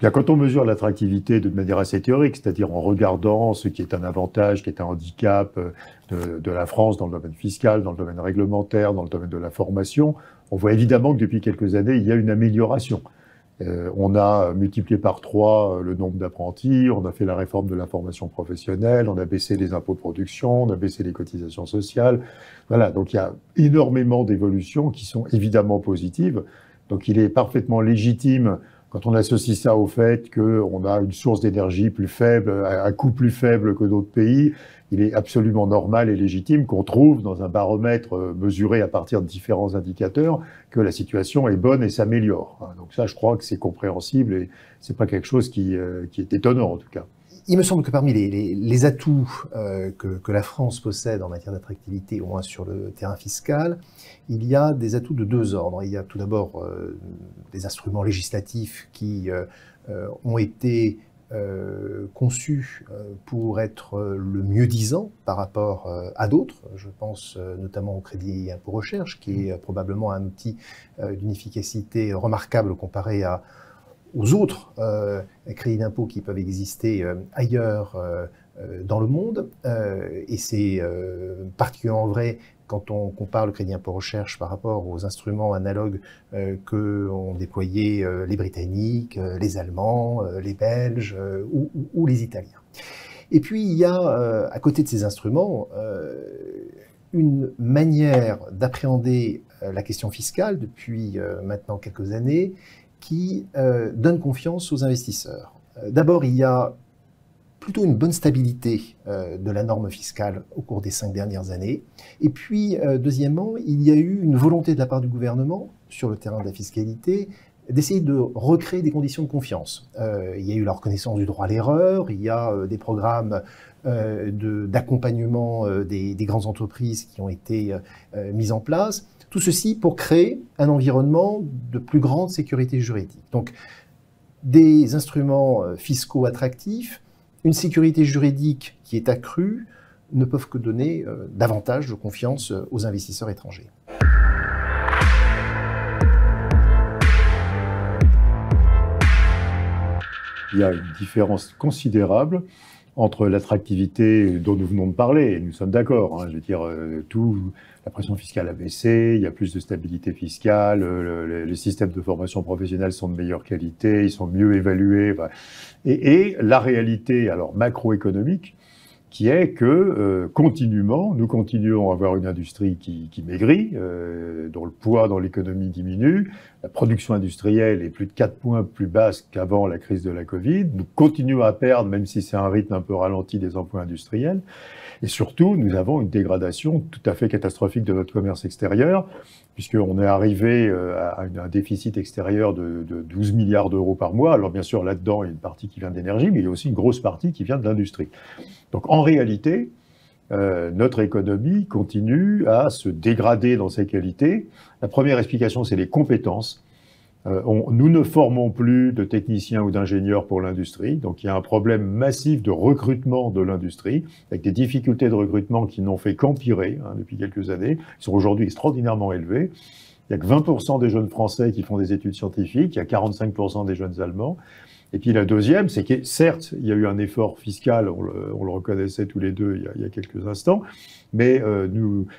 Bien, quand on mesure l'attractivité de manière assez théorique, c'est-à-dire en regardant ce qui est un avantage, qui est un handicap de la France dans le domaine fiscal, dans le domaine réglementaire, dans le domaine de la formation, on voit évidemment que depuis quelques années, il y a une amélioration. On a multiplié par 3 le nombre d'apprentis, on a fait la réforme de la formation professionnelle, on a baissé les impôts de production, on a baissé les cotisations sociales. Voilà, donc il y a énormément d'évolutions qui sont évidemment positives. Donc il est parfaitement légitime, quand on associe ça au fait qu'on a une source d'énergie plus faible, à coût plus faible que d'autres pays, il est absolument normal et légitime qu'on trouve dans un baromètre mesuré à partir de différents indicateurs que la situation est bonne et s'améliore. Donc ça, je crois que c'est compréhensible et c'est pas quelque chose qui est étonnant en tout cas. Il me semble que parmi les atouts que la France possède en matière d'attractivité, au moins sur le terrain fiscal, il y a des atouts de deux ordres. Il y a tout d'abord des instruments législatifs qui ont été conçus pour être le mieux-disant par rapport à d'autres. Je pense notamment au crédit impôt recherche, qui est probablement un outil d'une efficacité remarquable comparé aux autres crédits d'impôt qui peuvent exister ailleurs dans le monde. Et c'est particulièrement vrai quand on compare le crédit impôt recherche par rapport aux instruments analogues qu'ont déployés les Britanniques, les Allemands, les Belges ou les Italiens. Et puis il y a, à côté de ces instruments, une manière d'appréhender la question fiscale depuis maintenant quelques années qui donne confiance aux investisseurs. D'abord, il y a plutôt une bonne stabilité de la norme fiscale au cours des 5 dernières années. Et puis, deuxièmement, il y a eu une volonté de la part du gouvernement, sur le terrain de la fiscalité, d'essayer de recréer des conditions de confiance. Il y a eu la reconnaissance du droit à l'erreur, il y a des programmes d'accompagnement des grandes entreprises qui ont été mis en place. Tout ceci pour créer un environnement de plus grande sécurité juridique. Donc, des instruments fiscaux attractifs, une sécurité juridique qui est accrue, ne peuvent que donner davantage de confiance aux investisseurs étrangers. Il y a une différence considérable entre l'attractivité dont nous venons de parler, et nous sommes d'accord, je veux dire, la pression fiscale a baissé, il y a plus de stabilité fiscale, les systèmes de formation professionnelle sont de meilleure qualité, ils sont mieux évalués, et la réalité alors macroéconomique, qui est que nous continuons à avoir une industrie qui maigrit, dont le poids dans l'économie diminue, la production industrielle est plus de 4 points plus basse qu'avant la crise de la Covid, nous continuons à perdre, même si c'est un rythme un peu ralenti, des emplois industriels, et surtout, nous avons une dégradation tout à fait catastrophique de notre commerce extérieur, puisqu'on est arrivé à un déficit extérieur de 12 milliards d'euros par mois. Alors bien sûr, là-dedans, il y a une partie qui vient de l'énergie, mais il y a aussi une grosse partie qui vient de l'industrie. Donc en réalité, notre économie continue à se dégrader dans ses qualités. La première explication, c'est les compétences. Nous ne formons plus de techniciens ou d'ingénieurs pour l'industrie, donc il y a un problème massif de recrutement de l'industrie, avec des difficultés de recrutement qui n'ont fait qu'empirer depuis quelques années, qui sont aujourd'hui extraordinairement élevées. Il n'y a que 20% des jeunes Français qui font des études scientifiques, il y a 45% des jeunes Allemands. Et puis la deuxième, c'est que certes, il y a eu un effort fiscal, on le reconnaissait tous les deux il y a quelques instants, mais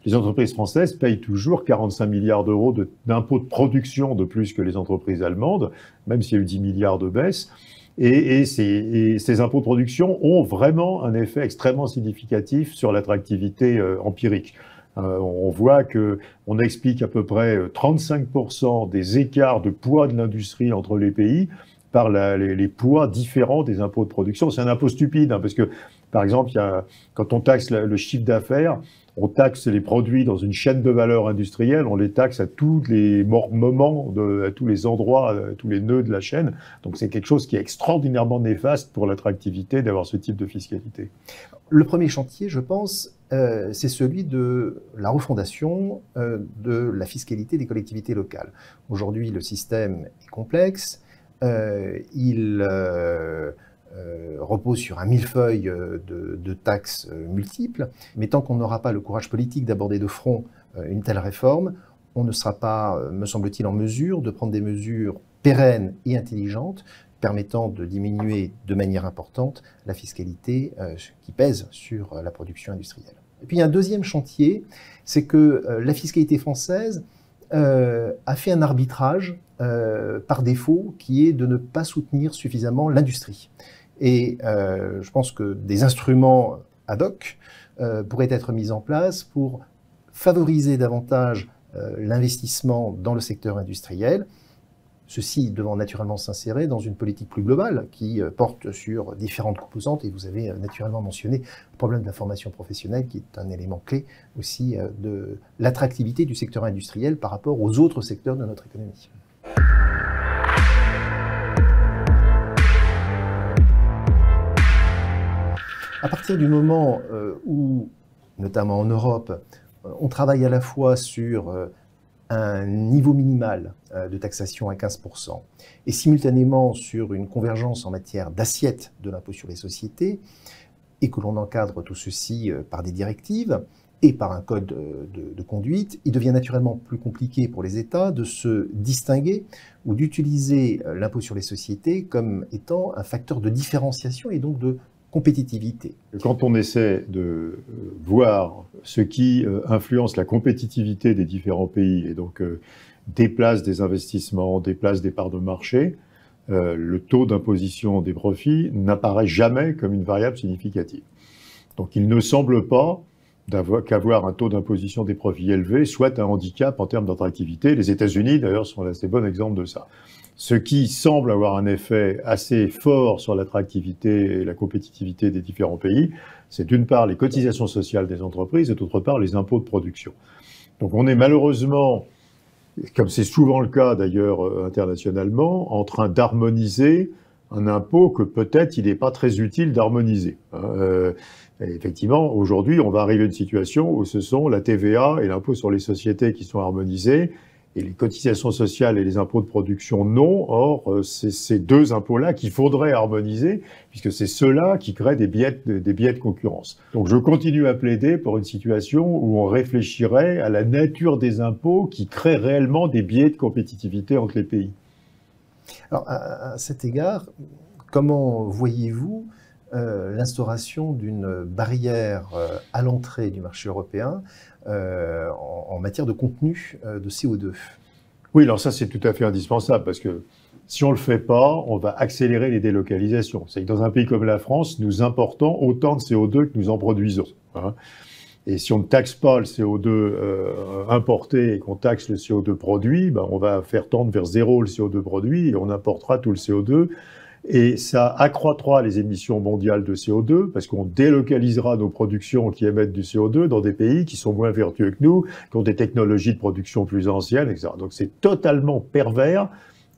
les entreprises françaises payent toujours 45 milliards d'euros d'impôts de production de plus que les entreprises allemandes, même s'il y a eu 10 milliards de baisse. Et ces impôts de production ont vraiment un effet extrêmement significatif sur l'attractivité empirique. On voit qu'on explique à peu près 35% des écarts de poids de l'industrie entre les pays par les poids différents des impôts de production. C'est un impôt stupide, parce que, par exemple, quand on taxe le chiffre d'affaires, on taxe les produits dans une chaîne de valeur industrielle, on les taxe à tous les moments, à tous les endroits, à tous les nœuds de la chaîne. Donc c'est quelque chose qui est extraordinairement néfaste pour l'attractivité d'avoir ce type de fiscalité. Le premier chantier, je pense, c'est celui de la refondation de la fiscalité des collectivités locales. Aujourd'hui, le système est complexe. Il repose sur un millefeuille de taxes multiples, mais tant qu'on n'aura pas le courage politique d'aborder de front une telle réforme, on ne sera pas, me semble-t-il, en mesure de prendre des mesures pérennes et intelligentes permettant de diminuer de manière importante la fiscalité qui pèse sur la production industrielle. Et puis il y a un deuxième chantier, c'est que la fiscalité française a fait un arbitrage par défaut qui est de ne pas soutenir suffisamment l'industrie. Et je pense que des instruments ad hoc pourraient être mis en place pour favoriser davantage l'investissement dans le secteur industriel, ceci devant naturellement s'insérer dans une politique plus globale qui porte sur différentes composantes, et vous avez naturellement mentionné le problème de la formation professionnelle qui est un élément clé aussi de l'attractivité du secteur industriel par rapport aux autres secteurs de notre économie. À partir du moment où, notamment en Europe, on travaille à la fois sur un niveau minimal de taxation à 15% et simultanément sur une convergence en matière d'assiette de l'impôt sur les sociétés, et que l'on encadre tout ceci par des directives et par un code de conduite, il devient naturellement plus compliqué pour les États de se distinguer ou d'utiliser l'impôt sur les sociétés comme étant un facteur de différenciation et donc de compétitivité. Quand on essaie de voir ce qui influence la compétitivité des différents pays et donc déplace des investissements, déplace des parts de marché, le taux d'imposition des profits n'apparaît jamais comme une variable significative. Donc il ne semble pas qu'avoir un taux d'imposition des profits élevé soit un handicap en termes d'attractivité. Les États-Unis, d'ailleurs, sont un assez bon exemple de ça. Ce qui semble avoir un effet assez fort sur l'attractivité et la compétitivité des différents pays, c'est d'une part les cotisations sociales des entreprises et d'autre part les impôts de production. Donc on est malheureusement, comme c'est souvent le cas d'ailleurs internationalement, en train d'harmoniser un impôt que peut-être il n'est pas très utile d'harmoniser. Effectivement, aujourd'hui, on va arriver à une situation où ce sont la TVA et l'impôt sur les sociétés qui sont harmonisés, et les cotisations sociales et les impôts de production non. Or, c'est ces deux impôts-là qu'il faudrait harmoniser, puisque c'est ceux-là qui créent des biais de concurrence. Donc je continue à plaider pour une situation où on réfléchirait à la nature des impôts qui créent réellement des biais de compétitivité entre les pays. Alors, à cet égard, comment voyez-vous l'instauration d'une barrière à l'entrée du marché européen en matière de contenu de CO2? Oui, alors ça c'est tout à fait indispensable, parce que si on ne le fait pas, on va accélérer les délocalisations. C'est que dans un pays comme la France, nous importons autant de CO2 que nous en produisons. Et si on ne taxe pas le CO2 importé et qu'on taxe le CO2 produit, ben on va faire tendre vers zéro le CO2 produit et on importera tout le CO2. Et ça accroîtra les émissions mondiales de CO2 parce qu'on délocalisera nos productions qui émettent du CO2 dans des pays qui sont moins vertueux que nous, qui ont des technologies de production plus anciennes, etc. Donc c'est totalement pervers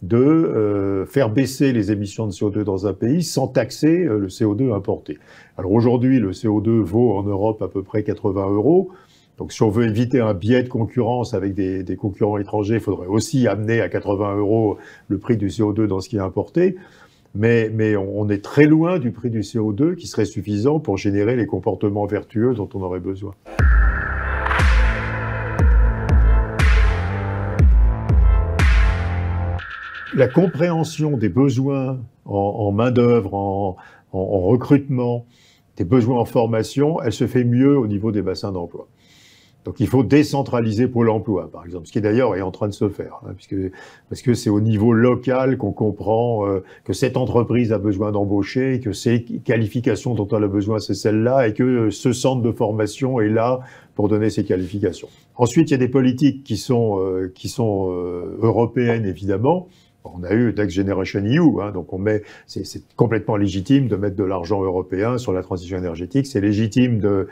de faire baisser les émissions de CO2 dans un pays sans taxer le CO2 importé. Alors aujourd'hui, le CO2 vaut en Europe à peu près 80 €. Donc si on veut éviter un biais de concurrence avec des concurrents étrangers, il faudrait aussi amener à 80 € le prix du CO2 dans ce qui est importé. Mais on est très loin du prix du CO2 qui serait suffisant pour générer les comportements vertueux dont on aurait besoin. La compréhension des besoins en main-d'œuvre, en recrutement, des besoins en formation, elle se fait mieux au niveau des bassins d'emploi. Donc il faut décentraliser Pôle emploi, par exemple, ce qui d'ailleurs est en train de se faire, parce que c'est au niveau local qu'on comprend que cette entreprise a besoin d'embaucher, que ces qualifications dont elle a besoin, c'est celle-là, et que ce centre de formation est là pour donner ces qualifications. Ensuite, il y a des politiques qui sont européennes, évidemment. On a eu Next Generation EU, donc c'est complètement légitime de mettre de l'argent européen sur la transition énergétique, c'est légitime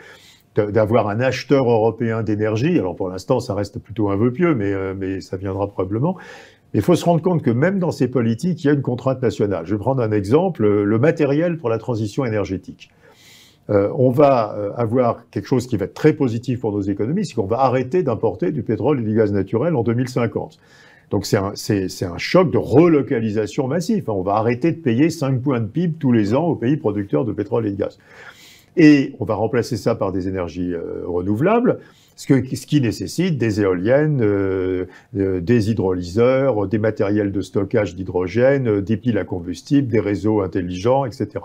d'avoir un acheteur européen d'énergie. Alors pour l'instant, ça reste plutôt un vœu pieux, mais ça viendra probablement. Mais il faut se rendre compte que même dans ces politiques, il y a une contrainte nationale. Je vais prendre un exemple, le matériel pour la transition énergétique. On va avoir quelque chose qui va être très positif pour nos économies, c'est qu'on va arrêter d'importer du pétrole et du gaz naturel en 2050. Donc c'est un choc de relocalisation massif. On va arrêter de payer 5 points de PIB tous les ans aux pays producteurs de pétrole et de gaz. Et on va remplacer ça par des énergies renouvelables, ce qui nécessite des éoliennes, des hydrolyseurs, des matériels de stockage d'hydrogène, des piles à combustible, des réseaux intelligents, etc.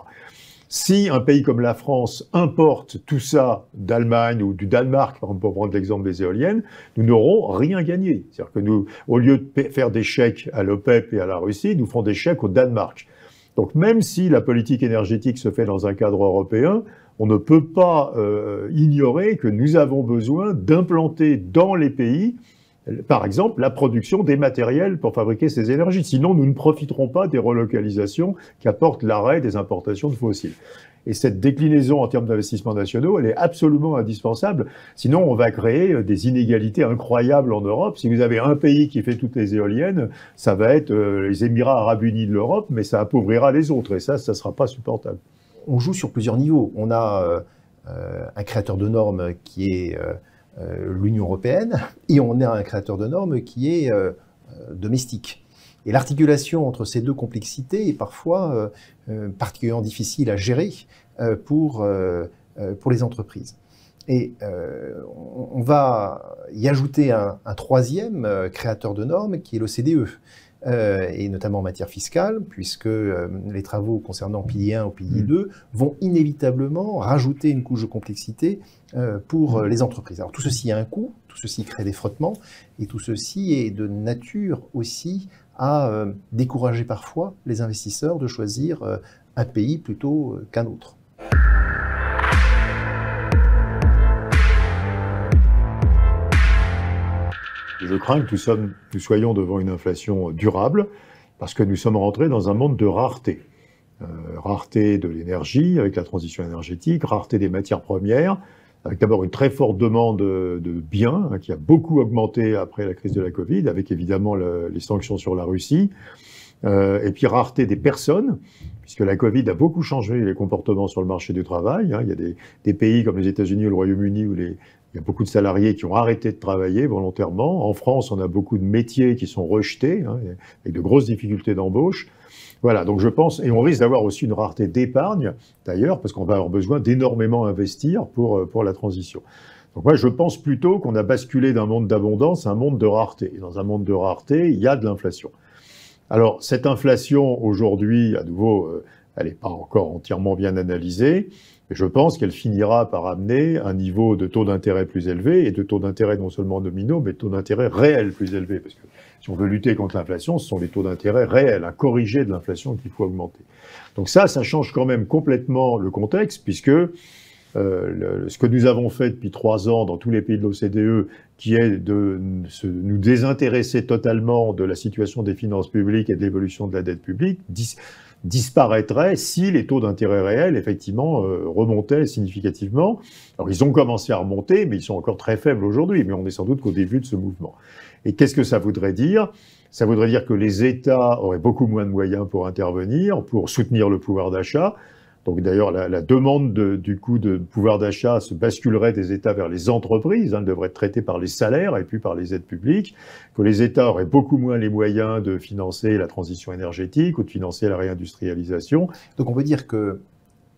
Si un pays comme la France importe tout ça d'Allemagne ou du Danemark, par exemple, pour prendre l'exemple des éoliennes, nous n'aurons rien gagné. C'est-à-dire que nous, au lieu de faire des chèques à l'OPEP et à la Russie, nous ferons des chèques au Danemark. Donc même si la politique énergétique se fait dans un cadre européen, on ne peut pas ignorer que nous avons besoin d'implanter dans les pays, par exemple, la production des matériels pour fabriquer ces énergies. Sinon, nous ne profiterons pas des relocalisations qui apportent l'arrêt des importations de fossiles. Et cette déclinaison en termes d'investissements nationaux, elle est absolument indispensable. Sinon, on va créer des inégalités incroyables en Europe. Si vous avez un pays qui fait toutes les éoliennes, ça va être les Émirats arabes unis de l'Europe, mais ça appauvrira les autres. Et ça ne sera pas supportable. On joue sur plusieurs niveaux. On a un créateur de normes qui est l'Union européenne, et on a un créateur de normes qui est domestique. Et l'articulation entre ces deux complexités est parfois particulièrement difficile à gérer pour les entreprises. Et on va y ajouter un troisième créateur de normes qui est l'OCDE, et notamment en matière fiscale, puisque les travaux concernant pilier 1 ou pilier 2 vont inévitablement rajouter une couche de complexité pour les entreprises. Alors tout ceci a un coût, tout ceci crée des frottements, et tout ceci est de nature aussi à décourager parfois les investisseurs de choisir un pays plutôt qu'un autre. Je crains que nous soyons devant une inflation durable, parce que nous sommes rentrés dans un monde de rareté. Rareté de l'énergie avec la transition énergétique, rareté des matières premières, avec d'abord une très forte demande de biens, qui a beaucoup augmenté après la crise de la Covid, avec évidemment les sanctions sur la Russie, et puis rareté des personnes, puisque la Covid a beaucoup changé les comportements sur le marché du travail. Il y a des pays comme les États-Unis ou le Royaume-Uni où il y a beaucoup de salariés qui ont arrêté de travailler volontairement. En France, on a beaucoup de métiers qui sont rejetés, avec de grosses difficultés d'embauche. Voilà, donc je pense, et on risque d'avoir aussi une rareté d'épargne, d'ailleurs, parce qu'on va avoir besoin d'énormément investir pour la transition. Donc moi, je pense plutôt qu'on a basculé d'un monde d'abondance à un monde de rareté. Et dans un monde de rareté, il y a de l'inflation. Alors, cette inflation, aujourd'hui, à nouveau, elle n'est pas encore entièrement bien analysée, mais je pense qu'elle finira par amener un niveau de taux d'intérêt plus élevé, et de taux d'intérêt non seulement nominaux, mais de taux d'intérêt réels plus élevés. Parce que si on veut lutter contre l'inflation, ce sont les taux d'intérêt réels, à corriger de l'inflation qu'il faut augmenter. Donc ça change quand même complètement le contexte, puisque ce que nous avons fait depuis 3 ans dans tous les pays de l'OCDE, qui est de nous désintéresser totalement de la situation des finances publiques et de l'évolution de la dette publique, disparaîtrait si les taux d'intérêt réels, effectivement, remontaient significativement. Alors, ils ont commencé à remonter, mais ils sont encore très faibles aujourd'hui, mais on est sans doute qu'au début de ce mouvement. Et qu'est-ce que ça voudrait dire ? Ça voudrait dire que les États auraient beaucoup moins de moyens pour intervenir, pour soutenir le pouvoir d'achat. Donc d'ailleurs, la demande du coût de pouvoir d'achat se basculerait des États vers les entreprises, devrait être traitée par les salaires et puis par les aides publiques, que les États auraient beaucoup moins les moyens de financer la transition énergétique ou de financer la réindustrialisation. Donc on peut dire que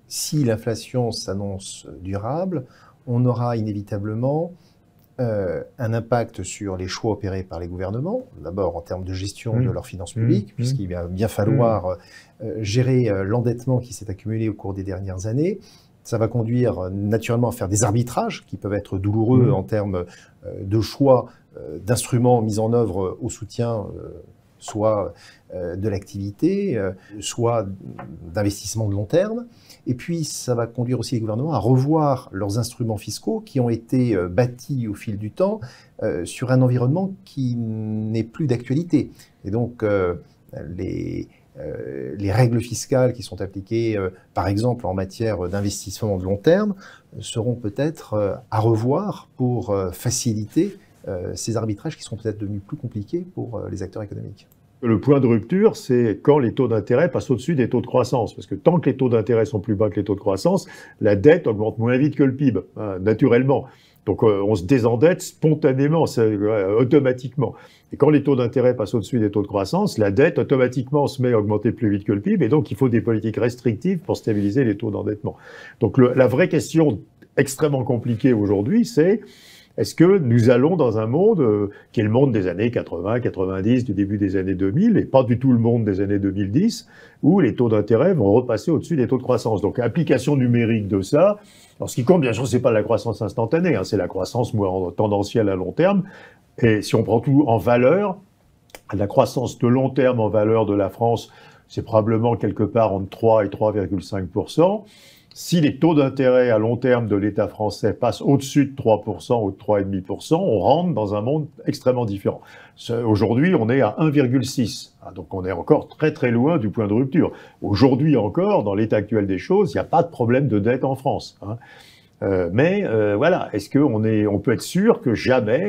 si l'inflation s'annonce durable, on aura inévitablement un impact sur les choix opérés par les gouvernements, d'abord en termes de gestion de leurs finances publiques, puisqu'il va bien falloir gérer l'endettement qui s'est accumulé au cours des dernières années. Ça va conduire naturellement à faire des arbitrages qui peuvent être douloureux en termes de choix d'instruments mis en œuvre au soutien soit de l'activité, soit d'investissement de long terme. Et puis, ça va conduire aussi les gouvernements à revoir leurs instruments fiscaux qui ont été bâtis au fil du temps sur un environnement qui n'est plus d'actualité. Et donc, les règles fiscales qui sont appliquées, par exemple, en matière d'investissement de long terme, seront peut-être à revoir pour faciliter ces arbitrages qui sont peut-être devenus plus compliqués pour les acteurs économiques. Le point de rupture, c'est quand les taux d'intérêt passent au-dessus des taux de croissance. Parce que tant que les taux d'intérêt sont plus bas que les taux de croissance, la dette augmente moins vite que le PIB, naturellement. Donc on se désendette spontanément, automatiquement. Et quand les taux d'intérêt passent au-dessus des taux de croissance, la dette automatiquement se met à augmenter plus vite que le PIB, et donc il faut des politiques restrictives pour stabiliser les taux d'endettement. Donc la vraie question extrêmement compliquée aujourd'hui, c'est est-ce que nous allons dans un monde qui est le monde des années 80, 90, du début des années 2000, et pas du tout le monde des années 2010, où les taux d'intérêt vont repasser au-dessus des taux de croissance. Donc application numérique de ça. Alors ce qui compte, bien sûr, c'est pas la croissance instantanée, c'est la croissance tendancielle à long terme. Et si on prend tout en valeur, la croissance de long terme en valeur de la France, c'est probablement quelque part entre 3 et 3,5%. Si les taux d'intérêt à long terme de l'État français passent au-dessus de 3% ou de 3,5%, on rentre dans un monde extrêmement différent. Aujourd'hui, on est à 1,6. Donc on est encore très très loin du point de rupture. Aujourd'hui encore, dans l'état actuel des choses, il n'y a pas de problème de dette en France. Mais voilà, est-ce qu'on peut être sûr que jamais,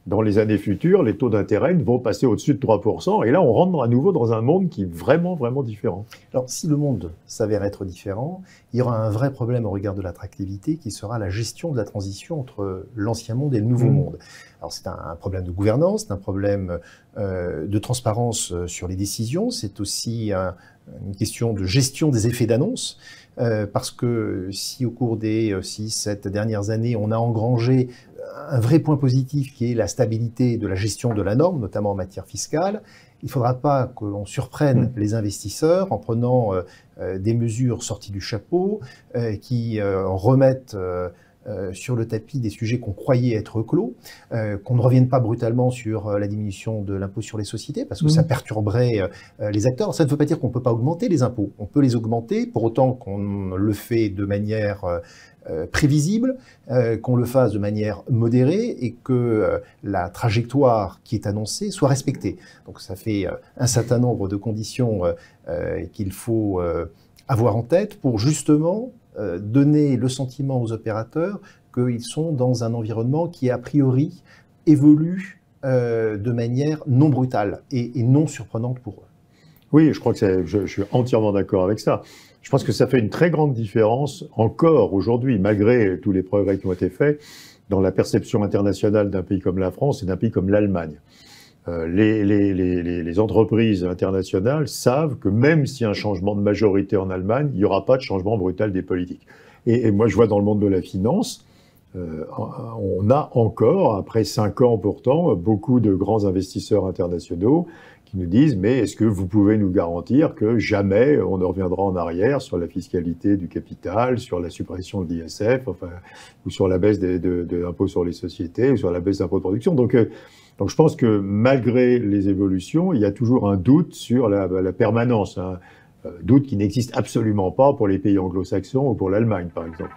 dans les années futures, les taux d'intérêt vont passer au-dessus de 3%, et là on rentre à nouveau dans un monde qui est vraiment, vraiment différent. Alors si le monde s'avère être différent, il y aura un vrai problème au regard de l'attractivité qui sera la gestion de la transition entre l'ancien monde et le nouveau monde. Alors c'est un problème de gouvernance, c'est un problème de transparence sur les décisions, c'est aussi une question de gestion des effets d'annonce, parce que si au cours des 6-7 dernières années, on a engrangé un vrai point positif qui est la stabilité de la gestion de la norme, notamment en matière fiscale, il ne faudra pas que l'on surprenne les investisseurs en prenant des mesures sorties du chapeau qui remettent sur le tapis des sujets qu'on croyait être clos, qu'on ne revienne pas brutalement sur la diminution de l'impôt sur les sociétés, parce que ça perturberait les acteurs. Ça ne veut pas dire qu'on ne peut pas augmenter les impôts. On peut les augmenter, pour autant qu'on le fait de manière prévisible, qu'on le fasse de manière modérée et que la trajectoire qui est annoncée soit respectée. Donc ça fait un certain nombre de conditions qu'il faut avoir en tête pour justement donner le sentiment aux opérateurs qu'ils sont dans un environnement qui, a priori, évolue de manière non brutale et non surprenante pour eux. Oui, je crois que je suis entièrement d'accord avec ça. Je pense que ça fait une très grande différence encore aujourd'hui, malgré tous les progrès qui ont été faits, dans la perception internationale d'un pays comme la France et d'un pays comme l'Allemagne. Les entreprises internationales savent que même s'il y a un changement de majorité en Allemagne, il n'y aura pas de changement brutal des politiques. Et moi, je vois dans le monde de la finance, on a encore, après 5 ans pourtant, beaucoup de grands investisseurs internationaux qui nous disent « mais est-ce que vous pouvez nous garantir que jamais on ne reviendra en arrière sur la fiscalité du capital, sur la suppression de l'ISF, ou sur la baisse de l'impôt sur les sociétés, ou sur la baisse d'impôt de production ?» Donc je pense que malgré les évolutions, il y a toujours un doute sur la permanence, doute qui n'existe absolument pas pour les pays anglo-saxons ou pour l'Allemagne, par exemple.